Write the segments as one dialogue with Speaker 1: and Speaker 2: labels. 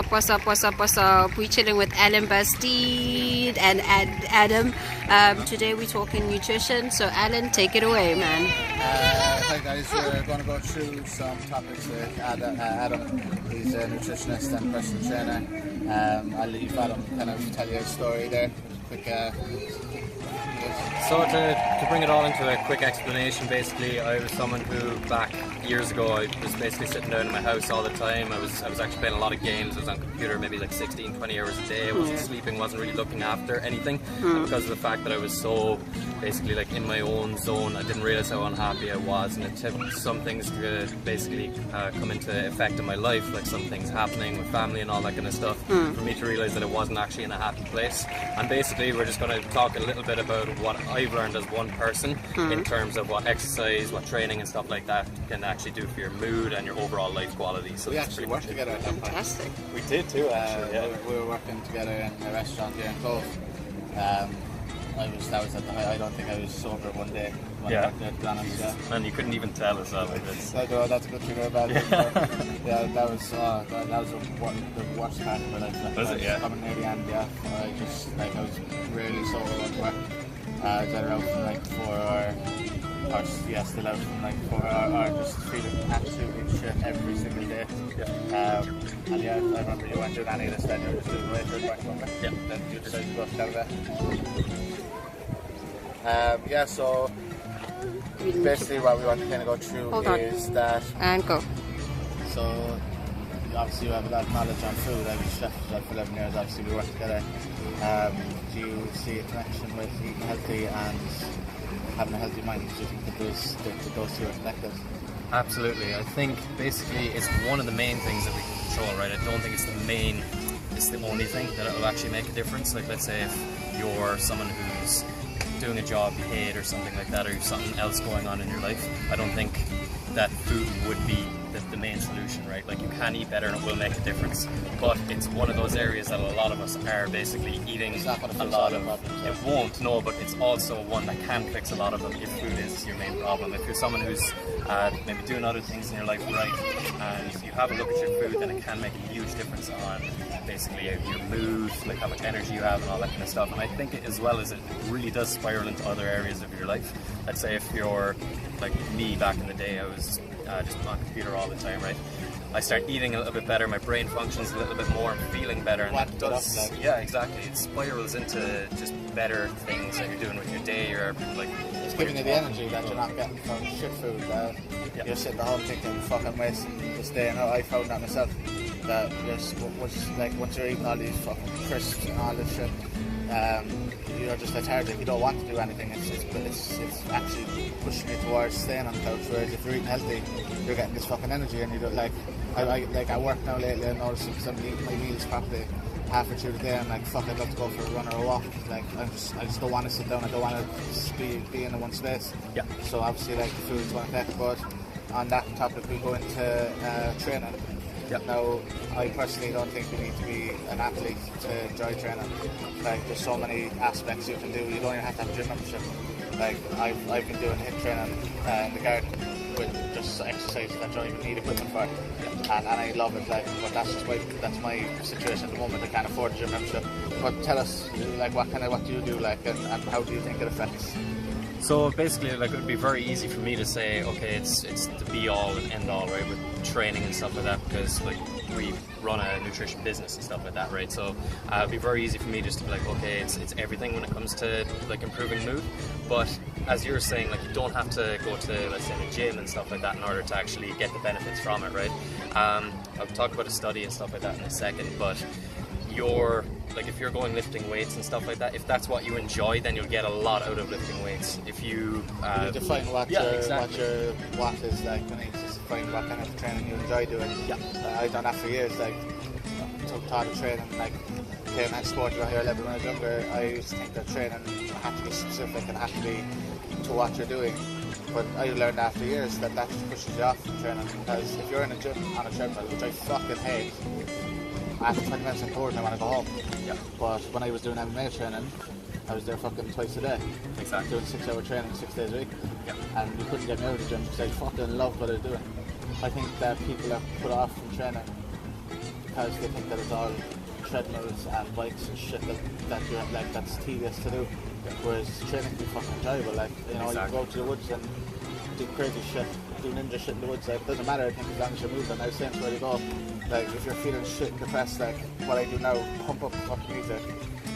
Speaker 1: What's up? We're chilling with Alan Bastide and Adam. Today we're talking nutrition. So Alan, take it away, man.
Speaker 2: Hi guys, we're going to go through some topics with Adam. He's a nutritionist and personal trainer. I'll leave Adam kind of tell you a story there. Quick.
Speaker 3: So to bring it all into a quick explanation, basically I was someone who back years ago I was basically sitting down in my house all the time. I was actually playing a lot of games. I was on computer maybe like 16-20 hours a day. I wasn't sleeping, wasn't really looking after anything. And because of the fact that I was so basically like in my own zone, I didn't realise how unhappy I was, and it took some things to basically come into effect in my life, like some things happening with family and all that kind of stuff, for me to realise that I wasn't actually in a happy place. And basically we're just going to talk a little bit about what I've learned as one person in terms of what exercise, what training and stuff like that can actually do for your mood and your overall life quality. So
Speaker 2: we actually worked together at that point.
Speaker 1: Fantastic.
Speaker 3: We did too, actually.
Speaker 2: We were working together in a restaurant here in Cobh. I don't think I was sober one day when I worked there, to be honest.
Speaker 3: And you couldn't even tell us that.
Speaker 2: That's a good thing about it. That was the worst part of my life.
Speaker 3: Was it? Yeah.
Speaker 2: Coming near the end, I was really sober at work. I was either out from like 4 or still out from like 4 or just feeling absolutely shit every single day. And I remember you weren't doing any of this then, you were just doing weight work, remember?
Speaker 3: Yeah.
Speaker 2: Then you decided to go down there. So basically what we want to kind of go through is that...
Speaker 1: And go.
Speaker 2: So obviously you have a lot of knowledge on food. I was chef for 11 years, obviously we work together. Do you see a connection with eating healthy and having a healthy mind? Do you think that those two are connected?
Speaker 3: Absolutely. I think basically it's one of the main things that we can control, right? I don't think it's the only thing that will actually make a difference. Like let's say if you're someone who's doing a job paid or something like that, or you've something else going on in your life, I don't think that food would be the main solution, right? Like you can eat better and it will make a difference, but it's one of those areas that a lot of us are basically eating a lot of. It won't, no, but it's also one that can fix a lot of them if food is your main problem. If you're someone who's maybe doing other things in your life right, and you have a look at your food, then it can make a huge difference on basically your mood, like how much energy you have and all that kind of stuff. And I think as well as it really does spiral into other areas of your life. Let's say if you're like me back in the day, I was just on computer all the time, right? I start eating a little bit better, my brain functions a little bit more, I'm feeling better, and that does, yeah, exactly, it spirals into just better things that you're doing with your day, or like
Speaker 2: it's giving you the energy that you're not getting from shit food. You're sitting at home thinking, fucking wasting this day, and I found that myself, that once you're eating all these fucking crisps and all this shit, you're just lethargic, you don't want to do anything. It's actually pushing you towards staying on the couch, whereas if you're eating healthy, you're getting this fucking energy, and you don't like I work now lately, I notice if I'm eating my meals properly halfway through the day, I'm like, fuck, I'd love to go for a run or a walk. Like I just don't want to sit down, I don't want to be in one space.
Speaker 3: Yeah.
Speaker 2: So obviously like the food is one effect, but on that topic we go into training. Yep. Now, I personally don't think you need to be an athlete to enjoy training. Like, there's so many aspects you can do. You don't even have to have a gym membership. Like, I've been doing HIIT training in the garden with just exercises that you don't even need equipment for. And I love it. Like, but that's my situation at the moment. I can't afford a gym membership. But tell us, like, what do you do, like, and how do you think it affects?
Speaker 3: So basically, like, it would be very easy for me to say, okay, it's the be all and end all, right, with training and stuff like that, because like we run a nutrition business and stuff like that, right? So it'd be very easy for me just to be like, okay, it's everything when it comes to like improving mood. But as you were saying, like, you don't have to go to, let's say, a gym and stuff like that in order to actually get the benefits from it, right? I'll talk about a study and stuff like that in a second, but if you're going lifting weights and stuff like that, if that's what you enjoy, then you'll get a lot out of lifting weights. If you
Speaker 2: define what your what is like, when you define what kind of training you enjoy doing. I've done that for years, like took taught of training, like playing that sport at a higher level when I was younger. I used to think that training had to be specific and had to be to what you're doing. But I learned after years that just pushes you off from training, because if you're in a gym on a treadmill, which I fucking hate, after 20 minutes I'm bored and I want to go home. But when I was doing MMA training, I was there fucking twice a day.
Speaker 3: Exactly.
Speaker 2: Doing 6-hour training 6 days a week. And you couldn't get me out of the gym because I fucking loved what I was doing. I think that people are put off from training because they think that it's all treadmills and bikes and shit that you're like that's tedious to do. Whereas training can be fucking enjoyable. Like you know, you go to the woods and do crazy shit, do ninja shit in the woods. Like, it doesn't matter. I think as long as you're moving. I was saying to where you go. Like if you're feeling shit and depressed, like what I do now, pump up fucking music.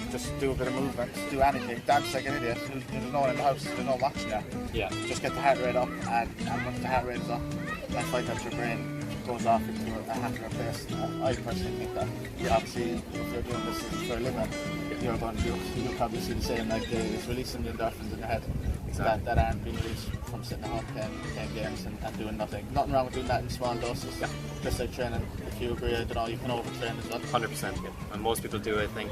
Speaker 2: Just do a bit of movement, do anything, dance like an idiot. There's no one in the house, there's no watching you.
Speaker 3: Yeah.
Speaker 2: Just get the heart rate up, and once the heart rate is up, I find that your brain goes off into a happier place. I personally think that. Obviously, if you're doing this for a living, you'll probably see the same. Like it's releasing the endorphins in your head that aren't being released from sitting at home playing games and doing nothing. Nothing wrong with doing that in small doses. Yeah. Just like training. If you agree, I don't know, you can overtrain as well.
Speaker 3: 100%. Yeah. And most people do, I think.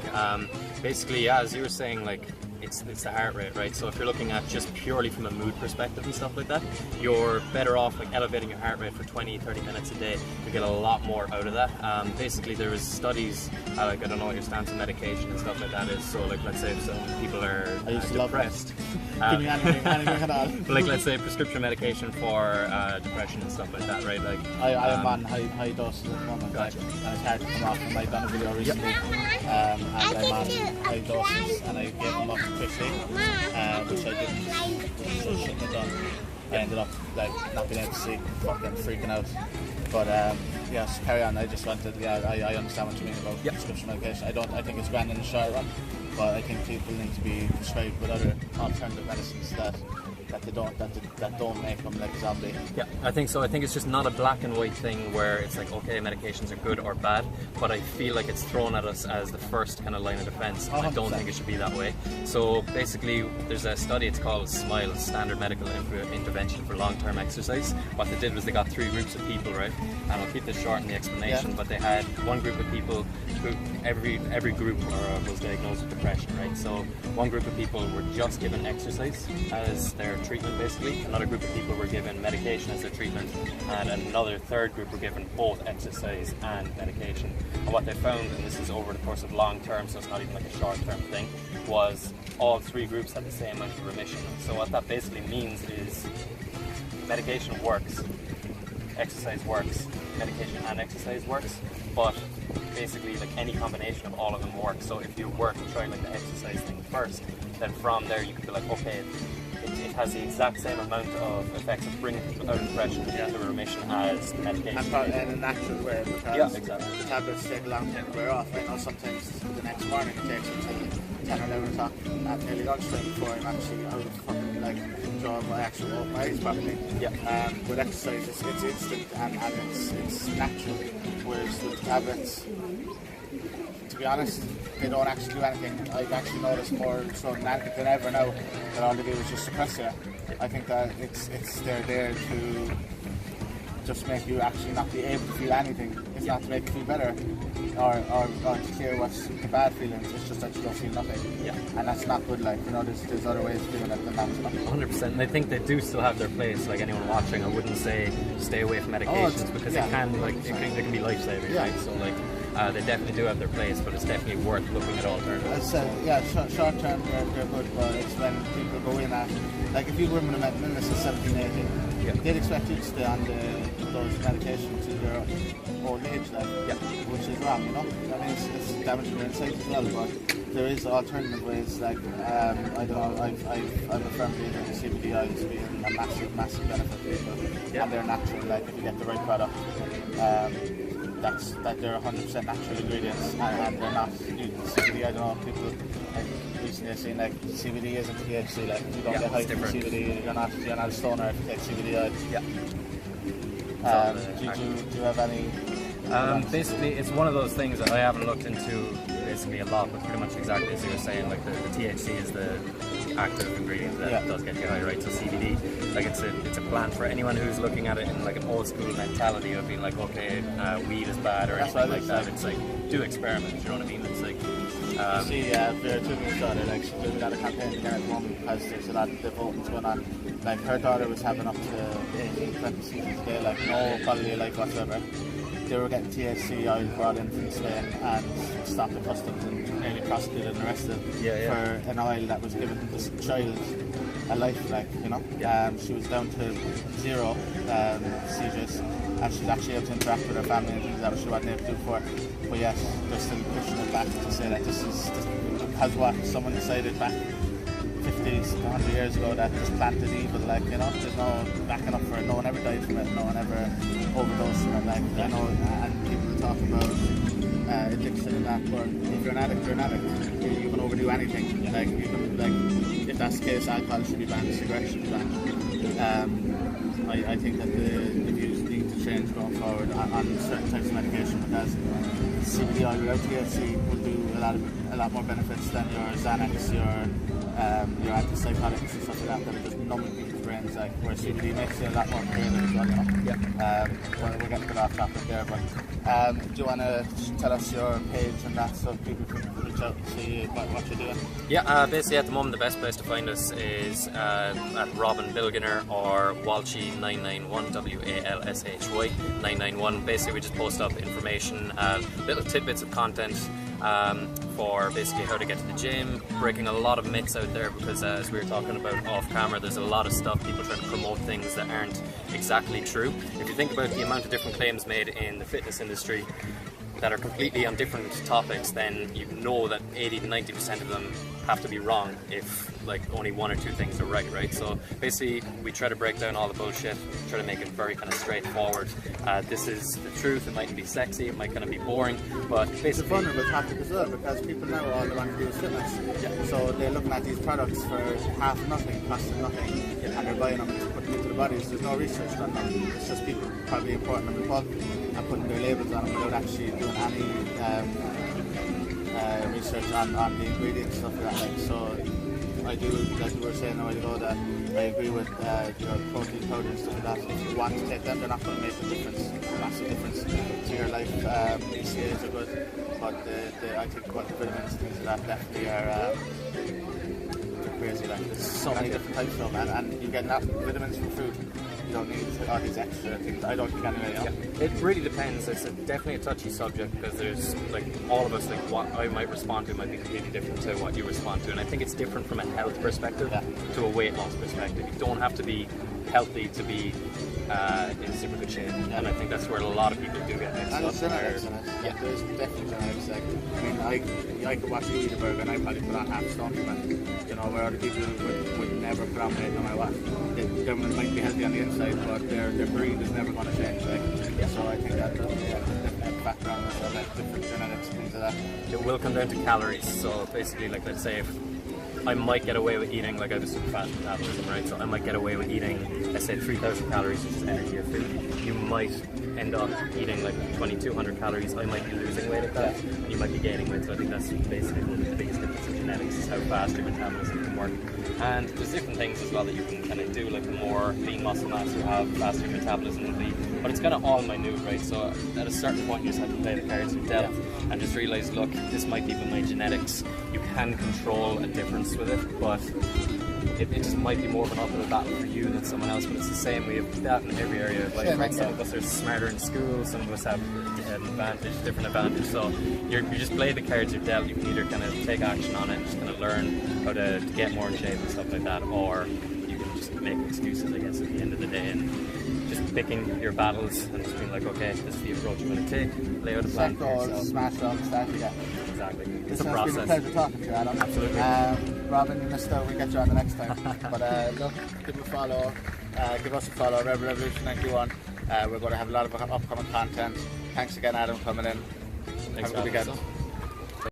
Speaker 3: Basically, yeah, as you were saying, like it's the heart rate, right? So if you're looking at just purely from a mood perspective and stuff like that, you're better off like elevating your heart rate for 20-30 minutes a day. You get a lot more out of that. Basically, there is studies, like I don't know what your stance on medication and stuff like that is. So like let's say if some people are depressed.
Speaker 2: Give me anything at all.
Speaker 3: Like let's say prescription medication for depression and stuff like that, right? Like
Speaker 2: I am on high doses at the moment.
Speaker 3: Gotcha.
Speaker 2: And it's hard to come off them. I've done a video recently, and I'm on high doses, and I gave them up quickly, which I shouldn't have done. I ended up like not being able to sleep, fucking freaking out. But yes, carry on. I just wanted, I understand what you mean about prescription medication. I think it's grand in the short run, but I think people need to be prescribed with other alternative medicines that don't make them like a zombie.
Speaker 3: Yeah, I think so. I think it's just not a black and white thing where it's like, okay, medications are good or bad, but I feel like it's thrown at us as the first kind of line of defense, and I don't think it should be that way. So basically, there's a study, it's called SMILE, Standard Medical Intervention for Long-Term Exercise. What they did was they got 3 groups of people, right? And I'll keep this short in the explanation, but they had one group of people who, every group was diagnosed with depression, right? So one group of people were just given exercise as their treatment, basically. Another group of people were given medication as their treatment, and another third group were given both exercise and medication. And what they found, and this is over the course of long term, so it's not even like a short term thing, was all 3 groups had the same amount of remission. So what that basically means is medication works, exercise works, medication and exercise works, but basically like any combination of all of them works. So if you were to try like the exercise thing first, then from there you could be like, okay, it has the exact same amount of effects of bringing people out of depression into remission as the medication.
Speaker 2: And probably in a natural way, because the tablets take a long time to wear off. I know sometimes the next morning it takes until 10 or 11 o'clock at nearly lunchtime before I'm actually out of fucking like draw my actual open my eyes properly. With exercise it's instant and it's natural, whereas with tablets, to be honest, they don't actually do anything. I've actually noticed more so than ever now that all they do is just suppress you. I think that they're there to just make you actually not be able to feel anything. It's not to make you feel better or to clear what's the bad feelings. It's just that you don't feel nothing. And that's not good. Like, you know, there's other ways of doing it than that.
Speaker 3: 100%. And I think they do still have their place. Like anyone watching, I wouldn't say stay away from medications because they can be life saving, right? So like. They definitely do have their place, but it's definitely worth looking at alternatives.
Speaker 2: Short term they're good, but it's when people go in at, like if you were in a illness at 17, 18, they'd expect you to stay on those medications in your old age, which is wrong, you know? I mean, it's damaging your insight as well, but there is alternative ways, like, I don't know, I'm a firm believer in CBD oils being a massive benefit to people, and they're natural, like if you get the right product. That they're 100% natural ingredients and they're not CBD. I don't know, people like recently I've seen like CBD isn't THC, like you don't get high from CBD, you're not a stoner if you take CBD oil. Do you have any?
Speaker 3: Basically, it's one of those things that I haven't looked into basically a lot, but pretty much exactly as you were saying, like the THC is the active ingredient that does get you high, right? So CBD, like it's a plant for anyone who's looking at it in like an old school mentality of being like, okay, weed is bad or anything like that. It's like, do experiments, you know what I mean? It's like
Speaker 2: you see, Vera Tubman's daughter, like she's doing a campaign again at the moment because there's a lot of voting going on. Like her daughter was having up to 18, 20 seasons a day, like no quality of life whatsoever. they were getting THC oil brought in from Spain and stopped at customs and nearly prosecuted and arrested for an oil that was giving this child a life, like, you know. She was down to 0 seizures, and she was actually able to interact with her family and things that she wasn't able to do before. But yes, they're still pushing it back to say that this has what someone decided back 50, 100 years ago, that just planted evil, like, you know. There's no backing up for it. No one ever died from it. No one ever overdosed from it. Like, I know, and people talk about addiction and that, but if you're an addict, you're an addict. You can overdo anything. Like, you can, like, if that's the case, alcohol should be banned, cigarettes should be banned. I think that the views need to change going forward on certain types of medication, because CBD oil without THC will do a lot more benefits than your Xanax, your antipsychotics and stuff like that are just numbing people's brains, like, where CBD makes you a lot more creative as well, you know? Well, we're getting a bit off topic there, but do you want to tell us your page and that, so people can reach out and see what you're doing?
Speaker 3: Yeah, basically at the moment the best place to find us is at Robin Bilginer or Walshy991, WALSHY 991. Basically we just post up information, little tidbits of content for basically how to get to the gym, breaking a lot of myths out there, because as we were talking about off camera, there's a lot of stuff, people trying to promote things that aren't exactly true. If you think about the amount of different claims made in the fitness industry that are completely on different topics, then you know that 80 to 90% of them have to be wrong if like only 1 or 2 things are right? So basically we try to break down all the bullshit, try to make it very kind of straightforward. This is the truth. It mightn't be sexy, it might kind of be boring, but basically
Speaker 2: it's a vulnerable topic as well, because people now all they want to do is fitness. So they're looking at these products for half nothing, costing nothing, and they're buying them and putting them into their bodies. There's no research done on them. It's just people probably importing them in bulk and putting their labels on them without actually doing any research on the ingredients and stuff like that. Like, so I do, like you were saying a while ago, that I agree with your protein powder and stuff like that. If you want to take them, they're not going to make a difference, a massive difference to your life. BCAAs are good, but I think vitamins, things like that, definitely are crazy. Like, there's so many different types of them, and you get enough vitamins from food. You don't need all these extra things. I don't think anyway. You know?
Speaker 3: It really depends. It's definitely a touchy subject, because there's, like, all of us, like, what I might respond to might be completely different to what you respond to, and I think it's different from a health perspective to a weight loss perspective. You don't have to be healthy to be in super good shape, and I think that's where a lot of people do get mixed up.
Speaker 2: And there's genetics in it. Yeah, there's definitely genetics. Like, I mean, I could watch you eat a burger and I probably put on half a stone, you know, where other people would never put on weight no matter what. They might be healthy on the inside, but their breed is never going to change. Like, so I think that definitely a background of like different genetics and things like that.
Speaker 3: It will come down to calories. So basically, like, let's say if I might get away with eating, like, I have a super fast metabolism, right? So I might get away with eating, let's say 3,000 calories, which is energy or food. You might end up eating like 2,200 calories. I might be losing weight at that, and you might be gaining weight. So I think that's basically the biggest difference in genetics, is how fast your metabolism can work. And there's different things as well that you can kind of do, like the more lean muscle mass you have, the faster your metabolism will be. But it's kind of all minute, right? So at a certain point you just have to play the cards you're dealt and just realize, look, this might be with my genetics. You can control a difference with it, but it just might be more of an uphill battle for you than someone else. But it's the same. We have that in every area of life, right? Some of us are smarter in school, some of us have an advantage, different advantage. So you just play the cards you're dealt. You can either kind of take action on it and just kind of learn how to get more in shape and stuff like that, or you can just make excuses, I guess, at the end of the day, and just picking your battles and just being like, okay, this is the approach I'm going to take, lay out a plan for yourself.
Speaker 2: Smash them, start again.
Speaker 3: Exactly. It's
Speaker 2: It's
Speaker 3: a process.
Speaker 2: been a pleasure talking to you, Adam.
Speaker 3: Absolutely.
Speaker 2: Robin, you missed out. We'll get you on the next time. But look, give a follow. Give us a follow, Rebel Revolution 91. We're going to have a lot of upcoming content. Thanks again, Adam, coming in.
Speaker 3: Thanks
Speaker 2: have a good
Speaker 3: for having
Speaker 2: weekend.
Speaker 3: us.